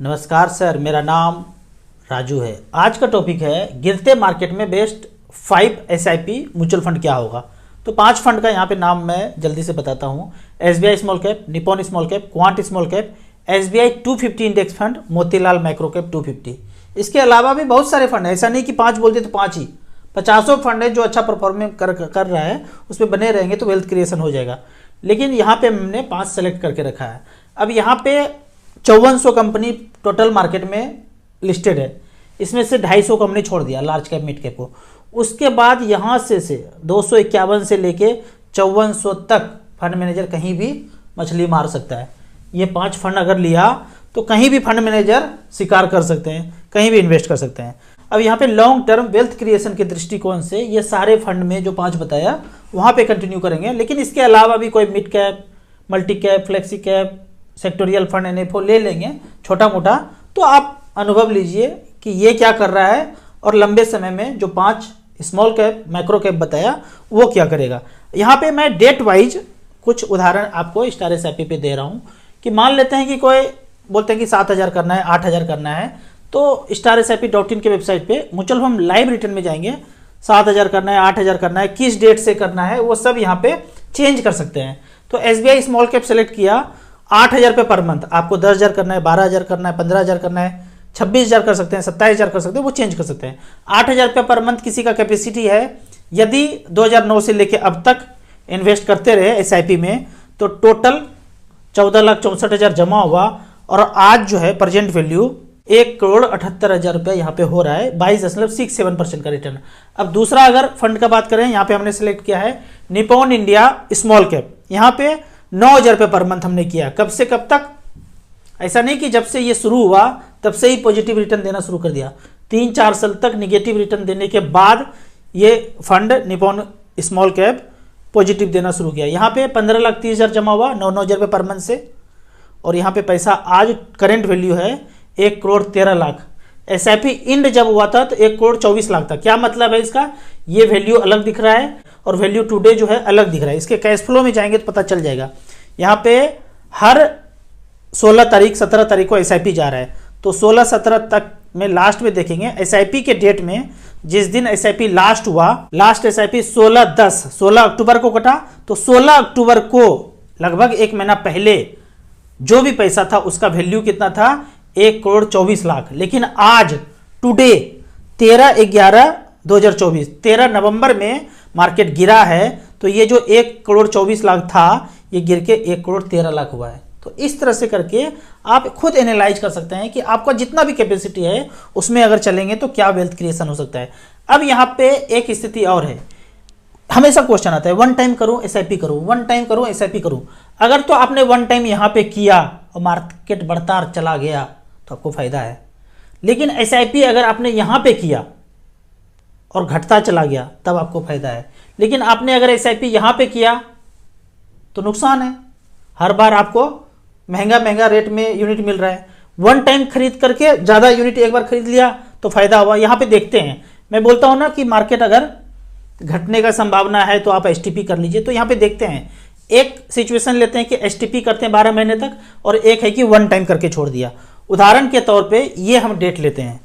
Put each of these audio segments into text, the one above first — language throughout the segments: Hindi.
नमस्कार सर, मेरा नाम राजू है। आज का टॉपिक है गिरते मार्केट में बेस्ट 5 एसआईपी म्यूचुअल फंड क्या होगा। तो 5 फंड का यहाँ पे नाम मैं जल्दी से बताता हूँ। SBI small cap, Nippon small cap, quant small cap, SBI 250 index fund, Motilal micro cap 250। इसके अलावा भी बहुत सारे फंड है, ऐसा नहीं कि 5 बोलते तो 5 ही, 50 फंड है जो अच्छा परफॉर्मेंस कर रहा है, उसमें बने रहेंगे तो वेल्थ क्रिएशन हो जाएगा। लेकिन यहाँ पे हमने 5 सेलेक्ट करके रखा है। अब यहाँ पे 5400 कंपनी टोटल मार्केट में लिस्टेड है, इसमें से 250 को हमने छोड़ दिया, लार्ज कैप मिड कैप को। उसके बाद यहाँ से 251 से लेके 5400 तक फंड मैनेजर कहीं भी मछली मार सकता है। ये 5 फंड अगर लिया तो कहीं भी फंड मैनेजर शिकार कर सकते हैं, कहीं भी इन्वेस्ट कर सकते हैं। अब यहाँ पे लॉन्ग टर्म वेल्थ क्रिएशन के दृष्टिकोण से ये सारे फंड में जो 5 बताया वहाँ पे कंटिन्यू करेंगे। लेकिन इसके अलावा भी कोई mid cap, multi cap, flexi cap, sectoral fund, NFO ले लेंगे छोटा मोटा, तो आप अनुभव लीजिए कि ये क्या कर रहा है और लंबे समय में जो 5 स्मॉल कैप, माइक्रो कैप बताया वो क्या करेगा। यहाँ पे मैं डेट वाइज कुछ उदाहरण आपको स्टार एसआईपी पे दे रहा हूँ कि मान लेते हैं कि कोई बोलते हैं कि 7000 करना है, 8000 करना है, तो StarSIP.in के वेबसाइट पे म्यूचुअल फंड लाइव रिटर्न में जाएंगे। 7000 करना है, 8000 करना है, किस डेट से करना है, वो सब यहाँ पे चेंज कर सकते हैं। तो SBI स्मॉल कैप सेलेक्ट किया, 8000 रुपये पर मंथ, आपको 10000 करना है, 12000 करना है, 15000 करना है, 26000 कर सकते हैं, 27000 कर सकते हैं, वो चेंज कर सकते हैं। 8000 रुपये पर मंथ किसी का कैपेसिटी है, यदि 2009 से लेके अब तक इन्वेस्ट करते रहे एसआईपी में, तो टोटल 14,64,000 जमा हुआ और आज जो है प्रेजेंट वैल्यू 1,78,000 रुपये यहाँ पे हो रहा है, 22.67% का रिटर्न। अब दूसरा अगर फंड का बात करें, यहाँ पे हमने सेलेक्ट किया है निपॉन इंडिया स्मॉल कैप। यहाँ पे 9,000 रुपये पर मंथ हमने किया। कब से कब तक? ऐसा नहीं कि जब से ये शुरू हुआ तब से ही पॉजिटिव रिटर्न देना शुरू कर दिया। 3-4 साल तक निगेटिव रिटर्न देने के बाद ये fund Nippon small cap positive देना शुरू किया। यहाँ पे 15,30,000 जमा हुआ 9,000 रुपये पर मंथ से, और यहाँ पे पैसा आज करेंट वैल्यू है 1,13,00,000। एसआईपी इंड जब हुआ था तो 1,24,00,000 था। क्या मतलब है इसका? ये वैल्यू अलग दिख रहा है और वैल्यू टुडे जो है अलग दिख रहा है। इसके कैश फ्लो में जाएंगे तो पता चल जाएगा। यहाँ पे हर 16 तारीख 17 तारीख को एसआईपी जा रहा है, तो 16-17 तक में लास्ट में देखेंगे एसआईपी के डेट में। जिस दिन एसआईपी लास्ट हुआ, लास्ट एसआईपी 16 अक्टूबर को कटा, तो 16 अक्टूबर को लगभग 1 महीना पहले जो भी पैसा था उसका वैल्यू कितना था? 1,24,00,000। लेकिन आज टुडे 13/11/2024, 13 नवंबर में मार्केट गिरा है, तो ये जो 1,24,00,000 था ये गिर के 1,13,00,000 हुआ है। तो इस तरह से करके आप खुद एनालाइज कर सकते हैं कि आपका जितना भी कैपेसिटी है उसमें अगर चलेंगे तो क्या वेल्थ क्रिएशन हो सकता है। अब यहाँ पे एक स्थिति और है, हमेशा क्वेश्चन आता है वन टाइम करूं एसआईपी करूं, वन टाइम करूं एसआईपी करूं। अगर तो आपने वन टाइम यहाँ पे किया और मार्केट बढ़ता चला गया तो आपको फायदा है। लेकिन एसआईपी अगर आपने यहाँ पे किया और घटता चला गया तब आपको फायदा है। लेकिन आपने अगर एसआईपी यहाँ पे किया तो नुकसान है। हर बार आपको महंगा रेट में यूनिट मिल रहा है। वन टाइम खरीद करके ज़्यादा यूनिट एक बार खरीद लिया तो फायदा हुआ। यहाँ पे देखते हैं, मैं बोलता हूँ ना कि मार्केट अगर घटने का संभावना है तो आप एसटीपी कर लीजिए। तो यहाँ पे देखते हैं, एक सिचुएशन लेते हैं कि एसटीपी करते हैं 12 महीने तक, और एक है कि वन टाइम करके छोड़ दिया। उदाहरण के तौर पे ये हम डेट लेते हैं,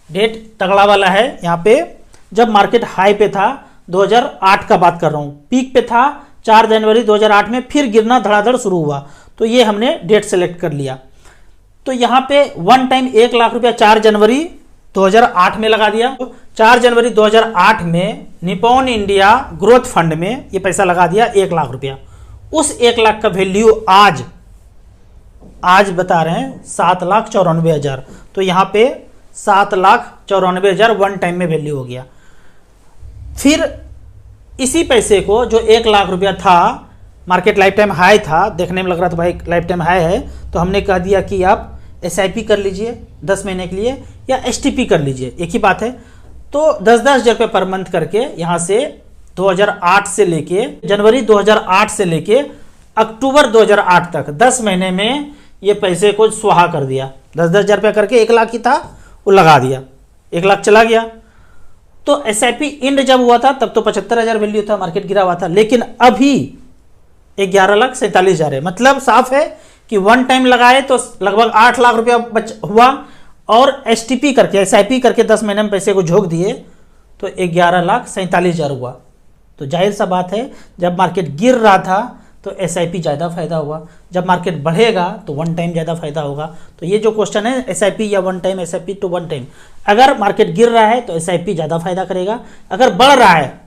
डेट तगड़ा वाला है। यहाँ पे जब मार्केट हाई पे था, 2008 का बात कर रहा हूँ, पीक पे था 4 जनवरी 2008 में, फिर गिरना धड़ाधड़ शुरू हुआ, तो ये हमने डेट सेलेक्ट कर लिया। तो यहाँ पे वन टाइम 1,00,000 रुपया 4 जनवरी 2008 में लगा दिया। 4 जनवरी 2008 में निपॉन इंडिया ग्रोथ फंड में ये पैसा लगा दिया 1,00,000 रुपया। उस 1,00,000 का वैल्यू आज बता रहे हैं 7,94,000। तो यहाँ पे 7,94,000 वन टाइम में वैल्यू हो गया। फिर इसी पैसे को जो 1,00,000 रुपया था, मार्केट लाइफ टाइम हाई था, देखने में लग रहा था भाई लाइफ टाइम हाई है, तो हमने कह दिया कि आप एसआईपी कर लीजिए 10 महीने के लिए या एसटीपी कर लीजिए, एक ही बात है। तो 10-10 हज़ार रुपये पर मंथ करके यहाँ से 2008 से लेके जनवरी 2008 से लेके अक्टूबर 2008 तक 10 महीने में ये पैसे को स्वाहा कर दिया। 10-10 हज़ार रुपया करके 1,00,000 की था वो लगा दिया, 1,00,000 चला गया। तो एसआईपी इंड जब हुआ था तब तो 75,000 वैल्यू था, मार्केट गिरा हुआ था। लेकिन अभी 11,47,000 है। मतलब साफ है कि वन टाइम लगाए तो लगभग 8 लाख रुपया हुआ, और एसटीपी करके एसआईपी करके 10 महीने में पैसे को झोंक दिए तो 11,47,000 हुआ। तो जाहिर सा बात है, जब मार्केट गिर रहा था तो एसआईपी ज़्यादा फायदा हुआ, जब मार्केट बढ़ेगा तो वन टाइम ज़्यादा फायदा होगा। तो ये जो क्वेश्चन है एसआईपी या one time, SIP to one time, अगर मार्केट गिर रहा है तो एसआईपी ज़्यादा फायदा करेगा, अगर बढ़ रहा है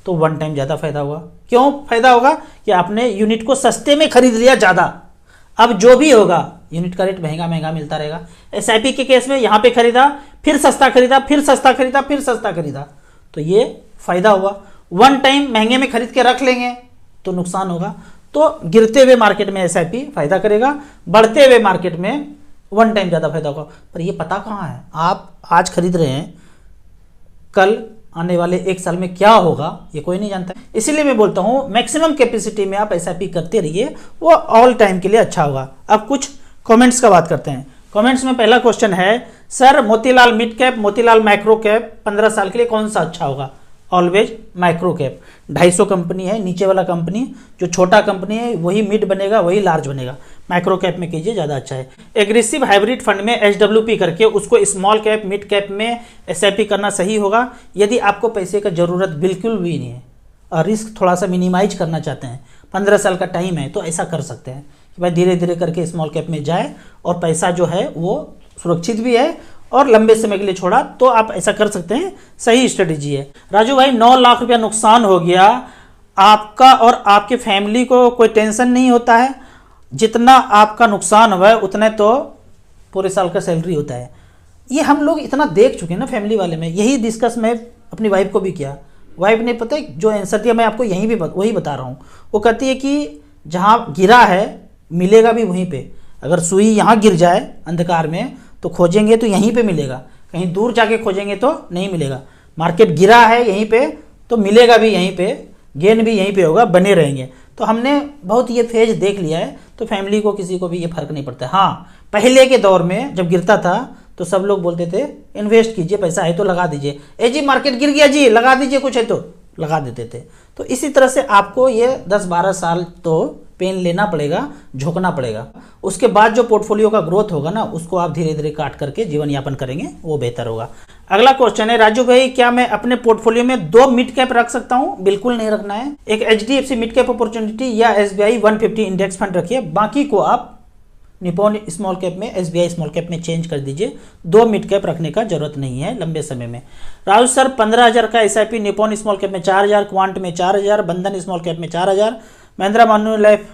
तो वन टाइम ज़्यादा फायदा होगा। क्यों फायदा होगा? कि आपने यूनिट को सस्ते में खरीद लिया ज़्यादा, अब जो भी होगा यूनिट का रेट महंगा महंगा मिलता रहेगा। एसआईपी के केस में यहाँ पे खरीदा, फिर सस्ता खरीदा, फिर सस्ता खरीदा, फिर सस्ता खरीदा, तो ये फायदा हुआ। वन टाइम महंगे में खरीद के रख लेंगे तो नुकसान होगा। तो गिरते हुए मार्केट में एसआईपी फायदा करेगा, बढ़ते हुए मार्केट में वन टाइम ज़्यादा फायदा होगा। पर ये पता कहाँ है? आप आज खरीद रहे हैं, कल आने वाले 1 साल में क्या होगा ये कोई नहीं जानता। इसीलिए मैं बोलता हूँ मैक्सिमम कैपेसिटी में आप एसआईपी करते रहिए, वो ऑल टाइम के लिए अच्छा होगा। अब कुछ कमेंट्स का बात करते हैं। कमेंट्स में पहला क्वेश्चन है, sir Motilal mid cap, Motilal micro cap 15 साल के लिए कौन सा अच्छा होगा? Always micro cap. 250 कंपनी है, नीचे वाला कंपनी जो छोटा कंपनी है वही मिड बनेगा, वही लार्ज बनेगा। माइक्रो कैप में कीजिए, ज़्यादा अच्छा है। एग्रेसिव हाइब्रिड फंड में एचडब्ल्यूपी करके उसको स्मॉल कैप मिड कैप में एसआईपी करना सही होगा यदि आपको पैसे का ज़रूरत बिल्कुल भी नहीं है और रिस्क थोड़ा सा मिनिमाइज करना चाहते हैं। 15 साल का टाइम है तो ऐसा कर सकते हैं कि भाई धीरे धीरे करके स्मॉल कैप में जाए और पैसा जो है वो सुरक्षित भी है और लंबे समय के लिए छोड़ा, तो आप ऐसा कर सकते हैं, सही स्ट्रेटेजी है। राजू भाई 9 लाख रुपया नुकसान हो गया, आपका और आपके फैमिली को कोई टेंशन नहीं होता है? जितना आपका नुकसान हुआ है उतने तो पूरे साल का सैलरी होता है। ये हम लोग इतना देख चुके हैं ना फैमिली वाले में, यही डिस्कस मैं अपनी वाइफ को भी किया। वाइफ ने पता है जो आंसर दिया, मैं आपको यहीं भी वही बता रहा हूँ। वो कहती है कि जहाँ गिरा है मिलेगा भी वहीं पे। अगर सुई यहाँ गिर जाए अंधकार में तो खोजेंगे तो यहीं पे मिलेगा, कहीं दूर जाके खोजेंगे तो नहीं मिलेगा। मार्केट गिरा है यहीं पे तो मिलेगा भी यहीं पे, गेन भी यहीं पे होगा, बने रहेंगे। तो हमने बहुत ये फेज देख लिया है, तो फैमिली को किसी को भी ये फर्क नहीं पड़ता। हाँ, पहले के दौर में जब गिरता था तो सब लोग बोलते थे इन्वेस्ट कीजिए, पैसा है तो लगा दीजिए, ए जी मार्केट गिर गया जी लगा दीजिए, कुछ है तो लगा देते थे। तो इसी तरह से आपको ये 10-12 साल तो पेन लेना पड़ेगा, झोंकना पड़ेगा। उसके बाद जो पोर्टफोलियो का ग्रोथ होगा ना, उसको आप धीरे धीरे काट करके जीवन यापन करेंगे, वो बेहतर होगा। अगला क्वेश्चन है, राजू भाई क्या मैं अपने पोर्टफोलियो में 2 मिड कैप रख सकता हूं? बिल्कुल नहीं रखना है। एक एचडीएफसी मिड कैप अपॉर्चुनिटी या एसबीआई 150 इंडेक्स फंड रखिए, बाकी को आप निपॉन स्मॉल कैप में, एसबीआई स्मॉल कैप में चेंज कर दीजिए। 2 मिड कैप रखने का जरूरत नहीं है लंबे समय में। राजू सर 15,000 का एसआईपी, निपॉन स्मॉल कैप में 4,000, क्वांट में 4,000, बंधन स्मॉल कैप में 4,000, महिंद्रा मान्युलाइफ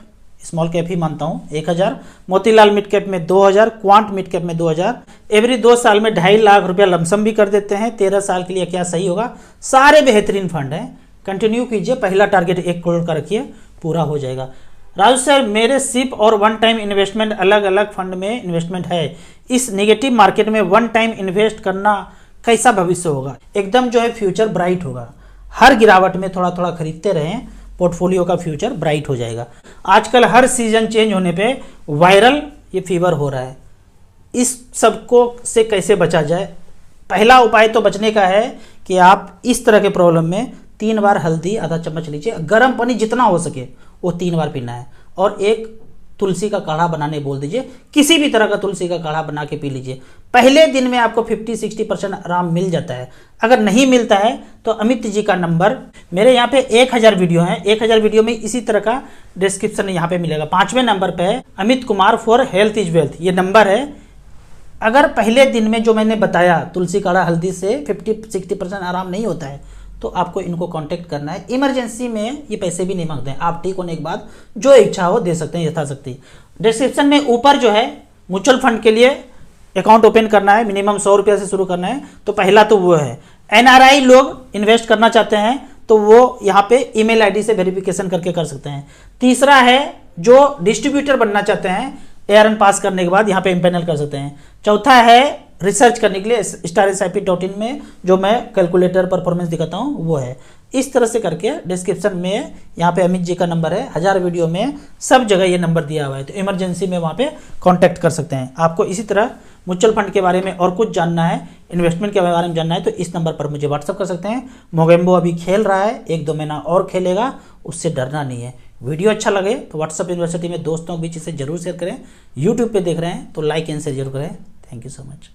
स्मॉल कैप ही मानता हूँ 1,000, मोतीलाल मिड कैप में 2,000, क्वांट मिड कैप में 2,000। एवरी 2 साल में 2.5 लाख रुपया लमसम भी कर देते हैं। 13 साल के लिए क्या सही होगा? सारे बेहतरीन फंड हैं, कंटिन्यू कीजिए। पहला टारगेट 1 करोड़ का रखिए, पूरा हो जाएगा। राजू सर मेरे सिप और वन टाइम इन्वेस्टमेंट अलग अलग फंड में इन्वेस्टमेंट है, इस नेगेटिव मार्केट में वन टाइम इन्वेस्ट करना कैसा भविष्य होगा? एकदम जो है फ्यूचर ब्राइट होगा। हर गिरावट में थोड़ा थोड़ा खरीदते रहें, पोर्टफोलियो का फ्यूचर ब्राइट हो जाएगा। आजकल हर सीजन चेंज होने पे वायरल ये फीवर हो रहा है, इस सबको से कैसे बचा जाए? पहला उपाय तो बचने का है कि आप इस तरह के प्रॉब्लम में 3 बार हल्दी आधा चम्मच लीजिए, गर्म पानी जितना हो सके वो 3 बार पीना है, और एक तुलसी का काढ़ा बनाने बोल दीजिए, किसी भी तरह का तुलसी का काढ़ा बना के पी लीजिए। पहले दिन में आपको 50-60% आराम मिल जाता है। अगर नहीं मिलता है तो अमित जी का नंबर, मेरे यहाँ पे 1000 वीडियो हैं, 1000 वीडियो में इसी तरह का डिस्क्रिप्शन यहाँ पे मिलेगा। 5वें नंबर पे है Amit Kumar for health is wealth, ये नंबर है। अगर पहले दिन में जो मैंने बताया तुलसी काढ़ा हल्दी से 50-60% आराम नहीं होता है तो आपको इनको कांटेक्ट करना है। इमरजेंसी में ये पैसे भी नहीं मांगते हैं, आप ठीक होने के बाद जो इच्छा हो दे सकते हैं यथाशक्ति। डिस्क्रिप्शन में ऊपर जो है म्यूचुअल फंड के लिए अकाउंट ओपन करना है, मिनिमम 100 रुपये से शुरू करना है, तो पहला तो वो है। एनआरआई लोग इन्वेस्ट करना चाहते हैं तो वो यहाँ पे ईमेल आईडी से वेरिफिकेशन करके कर सकते हैं। तीसरा है जो डिस्ट्रीब्यूटर बनना चाहते हैं, एआरएन पास करने के बाद यहाँ पे इम्पैनल कर सकते हैं। चौथा है रिसर्च करने के लिए starsip.in में जो मैं कैलकुलेटर परफॉर्मेंस दिखाता हूँ वो है। इस तरह से करके डिस्क्रिप्शन में यहाँ पे अमित जी का नंबर है, 1000 वीडियो में सब जगह ये नंबर दिया हुआ है, तो इमरजेंसी में वहाँ पे कांटेक्ट कर सकते हैं। आपको इसी तरह म्यूचुअल फंड के बारे में और कुछ जानना है, इन्वेस्टमेंट के बारे में जानना है तो इस नंबर पर मुझे व्हाट्सअप कर सकते हैं। मोगेम्बो अभी खेल रहा है, 1-2 महीना और खेलेगा, उससे डरना नहीं है, वीडियो अच्छा लगे तो व्हाट्सएप यूनिवर्सिटी में दोस्तों के बीच इसे जरूर शेयर करें। यूट्यूब पे देख रहे हैं तो लाइक एंड शेयर जरूर करें। Thank you so much.